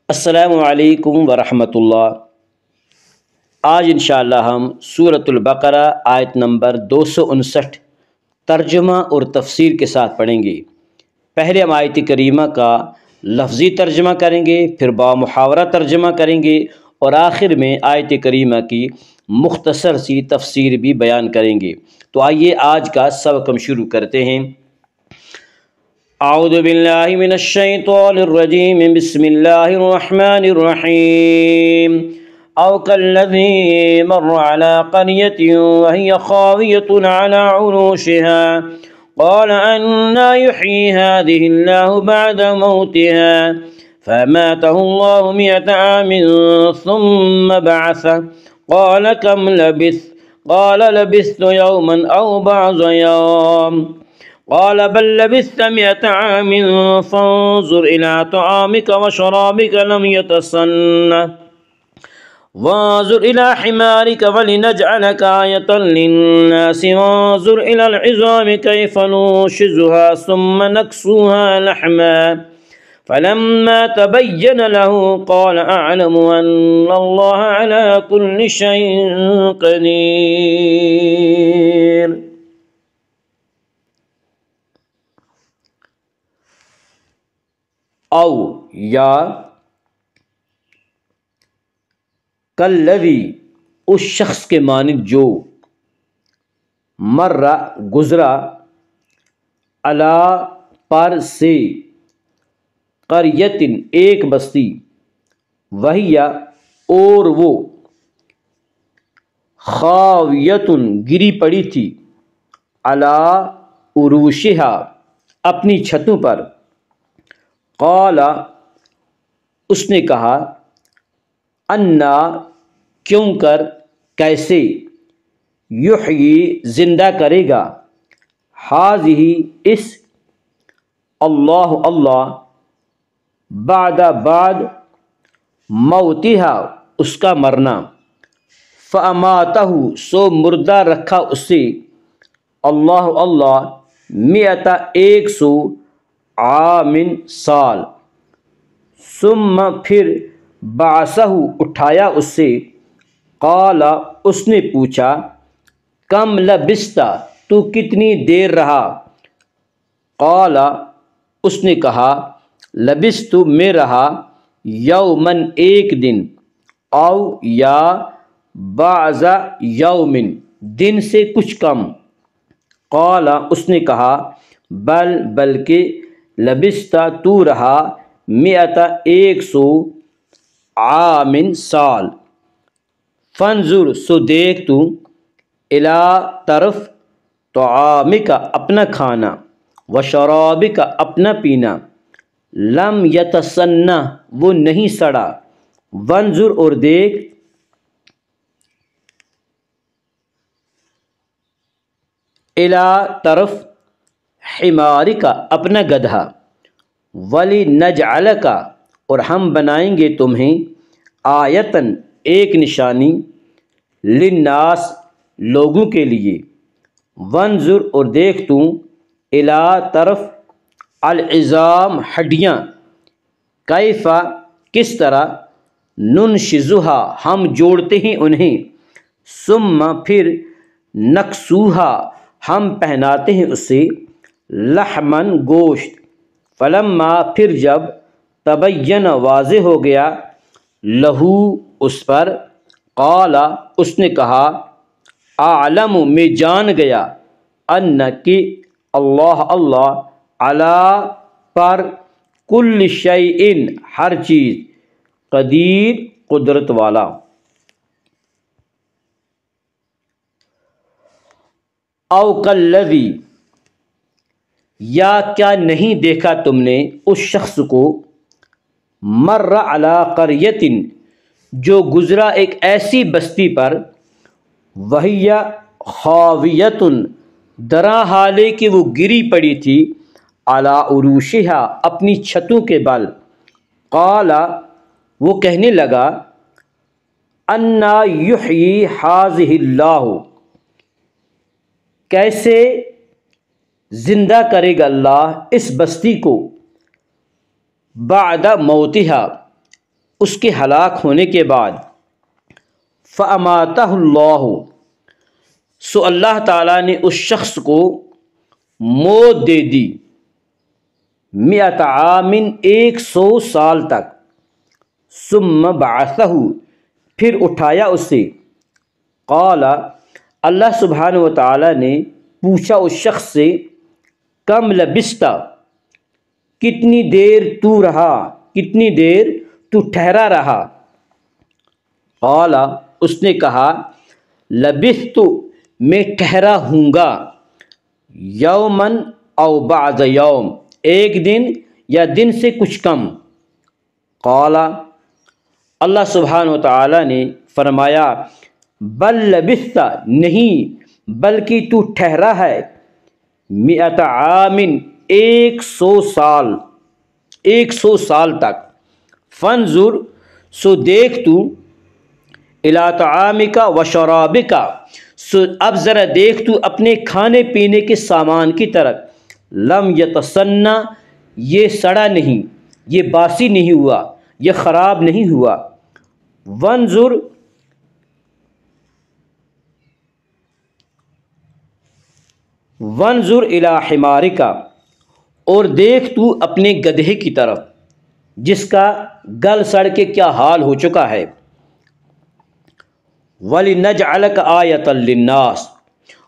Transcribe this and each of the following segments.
السلام علیکم ورحمۃ اللہ۔ آج انشاءاللہ ہم سورۃ البقرہ آیت نمبر 259 ترجمہ اور تفسیر کے ساتھ پڑھیں گے۔ پہلے ہم آیت کریمہ کا لفظی ترجمہ کریں گے، پھر با محاورہ ترجمہ کریں گے اور آخر میں آیت کریمہ کی مختصر سی تفسیر بھی بیان کریں گے۔ تو آئیے آج کا سبق ہم شروع کرتے ہیں۔ اعوذ باللہ من الشیطان الرجیم، بسم اللہ الرحمن الرحیم۔ او کالذی مر علی قریۃ وہی خاویۃ علی عروشها قال أنى يحيي هذه الله بعد موتها فأماته الله 100 عام ثم بعثه قال كم لبثت قال لبثت يوما أو بعض يوم قال بل لبثت 100 عام فانظر إلى طعامك وشرابك لم يتسنه وانظر إلى حمارك ولنجعلك آية للناس وانظر إلى العظام كيف ننشزها ثم نكسوها لحما فلما تبين له قال أعلم أن الله على كل شيء قدير۔ او یا کالذی اس شخص کے مانند جو مر گزرا علی پر سے قریۃ ایک بستی وہی اور وہ خاویۃ گری پڑی تھی علی عروشہا اپنی چھتوں پر۔ قال اس نے کہا انا کیوں کر کیسے یحیی زندہ کرے گا ہذہ اس اللہ اللہ بعد موتہا اس کا مرنا فاماتہ سو مردہ رکھا اسے اللہ اللہ 100 عام سال ثم پھر بعثہ اٹھایا اس سے قال اس نے پوچھا کم لبثت تو کتنی دیر رہا قال اس نے کہا لبثت میں رہا یومن ایک دن او یا بعض یوم دن سے کچھ کم قال اس نے کہا بلکہ لبثت تو رہا 100 عام سال فانظر سو دیکھ تو الی طرف طعامک اپنا کھانا وشرابک اپنا پینا لم یتسنہ وہ نہیں سڑا وانظر اور دیکھ الی طرف حمارک اپنا گدھا وَلِنَجْعَلَكَ اور ہم بنائیں گے تمہیں آیتاً ایک نشانی للناس لوگوں کے لیے وانظر اور دیکھ تو الی طرف العظام ہڈیاں کیف کس طرح ننشزھا ہم جوڑتے ہیں انہیں ثم پھر نکسوہا ہم پہناتے ہیں اسے لحمن گوشت فلما پھر جب تبین واضح ہو گیا لہو اس پر قال اس نے کہا اعلم میں جان گیا ان کہ اللہ اللہ علی پر کل شیء ہر چیز قدیر قدرت والا۔ او کالذی یا کیا نہیں دیکھا تم نے اس شخص کو مر علی قریۃ جو گزرا ایک ایسی بستی پر وہی خاویۃ درا حالے کہ وہ گری پڑی تھی علی عروشہا اپنی چھتوں کے بل قال وہ کہنے لگا انا یحیی ہذہ اللہ کیسے زندہ کرے گا اللہ اس بستی کو بعد موتہا اس کے ہلاک ہونے کے بعد فَأَمَاتَهُ اللَّهُ، سو اللہ تعالیٰ نے اس شخص کو موت دے دی، 100 عام، 100 سال تک، ثم بعثہ، پھر اٹھایا اسے، قال، اللہ سبحانہ و تعالیٰ نے پوچھا اس شخص سے، کم لبثت، کتنی دیر تو رہا، کتنی دیر تو ٹھہرا رہا؟ قال، اس نے کہا، لبثت، میں ٹھہرا ہوں گا، یومن او بعض یوم، ایک دن یا دن سے کچھ کم۔ قال، اللہ سبحانہ و تعالیٰ نے فرمایا، بل لبثت، نہیں بلکہ تو ٹھہرا ہے، 100 عام، 100 سال، 100 سال تک، فانظر، سو دیکھ تو، الی طعامک و شرابک، سو اب ذرا دیکھ تو اپنے کھانے پینے کے سامان کی طرف، لم یتسنہ، یہ سڑا نہیں، یہ باسی نہیں ہوا، یہ خراب نہیں ہوا، وانظر، وانظر الی حمارک، اور دیکھ تو اپنے گدھے کی طرف جس کا گل سڑ کے کیا حال ہو چکا ہے، وَلِنَجْعَلَكَ آیَةً لِلنَّاسِ،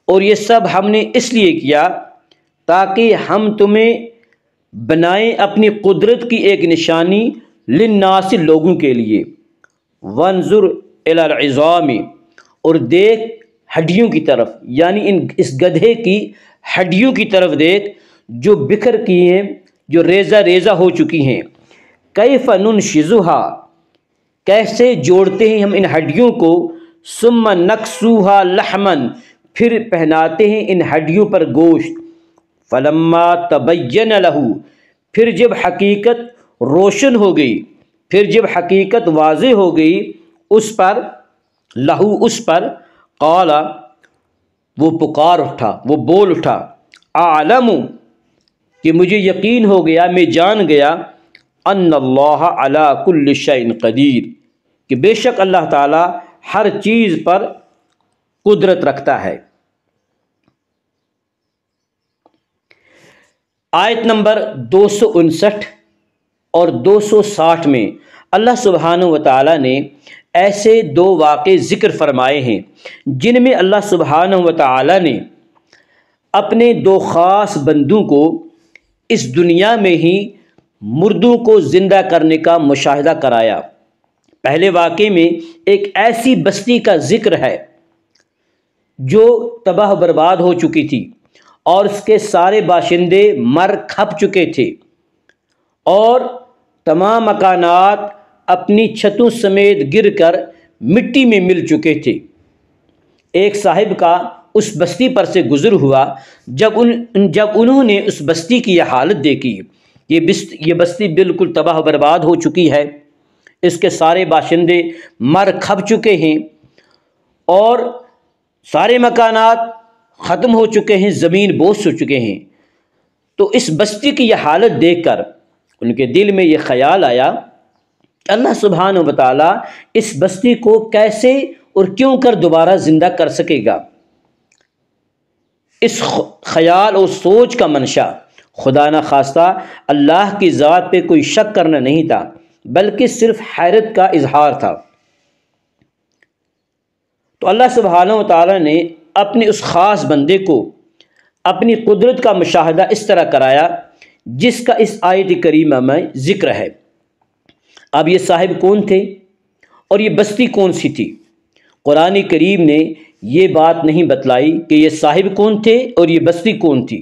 اور یہ سب ہم نے اس لیے کیا تاکہ ہم تمہیں بنائیں اپنی قدرت کی ایک نشانی، للناس، لوگوں کے لیے، وانظر الی العظام، اور دیکھ ہڈیوں کی طرف، یعنی اس گدھے کی ہڈیوں کی طرف دیکھ جو بکھر کی ہیں، جو ریزہ ریزہ ہو چکی ہیں، کیف ننشزھا، کیسے جوڑتے ہیں ہم ان ہڈیوں کو، ثم نکسوھا لحما، پھر پہناتے ہیں ان ہڈیوں پر گوشت، فلما تبین لہ، پھر جب حقیقت روشن ہو گئی، پھر جب حقیقت واضح ہو گئی اس پر، لہو، اس پر، قال، وہ پکار اٹھا، وہ بول اٹھا، اعلم، کہ مجھے یقین ہو گیا، میں جان گیا، ان اللہ علی کل شیء قدیر، کہ بے شک اللہ تعالی ہر چیز پر قدرت رکھتا ہے۔ آیت نمبر 259 اور 260 میں اللہ سبحانہ و تعالیٰ نے ایسے دو واقعے ذکر فرمائے ہیں جن میں اللہ سبحانہ و تعالیٰ نے اپنے دو خاص بندوں کو اس دنیا میں ہی مردوں کو زندہ کرنے کا مشاہدہ کرایا۔ پہلے واقعے میں ایک ایسی بستی کا ذکر ہے جو تباہ برباد ہو چکی تھی اور اس کے سارے باشندے مر کھپ چکے تھے اور تمام مکانات اپنی چھتوں سمیت گر کر مٹی میں مل چکے تھے۔ ایک صاحب کا اس بستی پر سے گزر ہوا، جب انہوں نے اس بستی کی یہ حالت دیکھی، یہ بستی بالکل تباہ برباد ہو چکی ہے، اس کے سارے باشندے مر کھپ چکے ہیں اور سارے مکانات ختم ہو چکے ہیں، زمین بوس ہو چکے ہیں، تو اس بستی کی یہ حالت دیکھ کر ان کے دل میں یہ خیال آیا کہ اللہ سبحانہ و تعالیٰ اس بستی کو کیسے اور کیوں کر دوبارہ زندہ کر سکے گا۔ اس خیال اور سوچ کا منشا خدا نہ خواستہ اللہ کی ذات پہ کوئی شک کرنا نہیں تھا، بلکہ صرف حیرت کا اظہار تھا۔ تو اللہ سبحانہ و تعالیٰ نے اپنے اس خاص بندے کو اپنی قدرت کا مشاہدہ اس طرح کرایا جس کا اس آیت کریمہ میں ذکر ہے۔ اب یہ صاحب کون تھے اور یہ بستی کون سی تھی؟ قرآن کریم نے یہ بات نہیں بتلائی کہ یہ صاحب کون تھے اور یہ بستی کون تھی،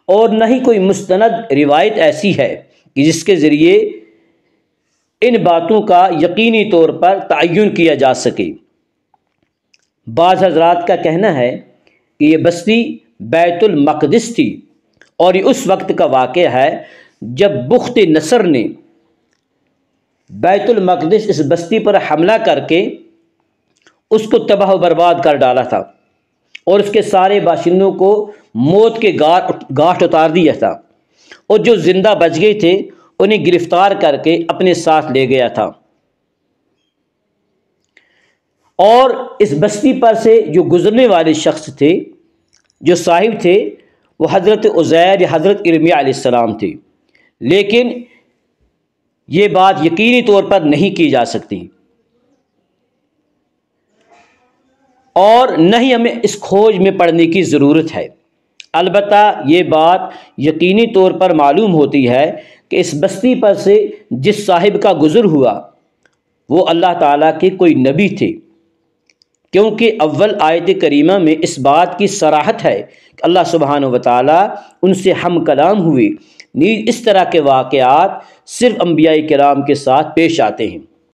اور نہ ہی کوئی مستند روایت ایسی ہے کہ جس کے ذریعے ان باتوں کا یقینی طور پر تعین کیا جا سکے۔ بعض حضرات کا کہنا ہے کہ یہ بستی بیت المقدس تھی اور یہ اس وقت کا واقعہ ہے جب بخت نصر نے بیت المقدس اس بستی پر حملہ کر کے اس کو تباہ و برباد کر ڈالا تھا اور اس کے سارے باشندوں کو موت کے گھاٹ اتار دیا تھا، اور جو زندہ بچ گئے تھے انہیں گرفتار کر کے اپنے ساتھ لے گیا تھا۔ اور اس بستی پر سے جو گزرنے والے شخص تھے، جو صاحب تھے، وہ حضرت عزیر یا حضرت ارمیہ علیہ السلام تھے، لیکن یہ بات یقینی طور پر نہیں کی جا سکتی، اور نہ ہی ہمیں اس کھوج میں پڑنے کی ضرورت ہے۔ البتہ یہ بات یقینی طور پر معلوم ہوتی ہے کہ اس بستی پر سے جس صاحب کا گزر ہوا وہ اللہ تعالیٰ کے کوئی نبی تھے، کیونکہ اول آیت کریمہ میں اس بات کی صراحت ہے کہ اللہ سبحانہ و تعالیٰ ان سے ہم کلام ہوئے۔ نیز اس طرح کے واقعات صرف انبیاء کرام کے ساتھ پیش آتے ہیں۔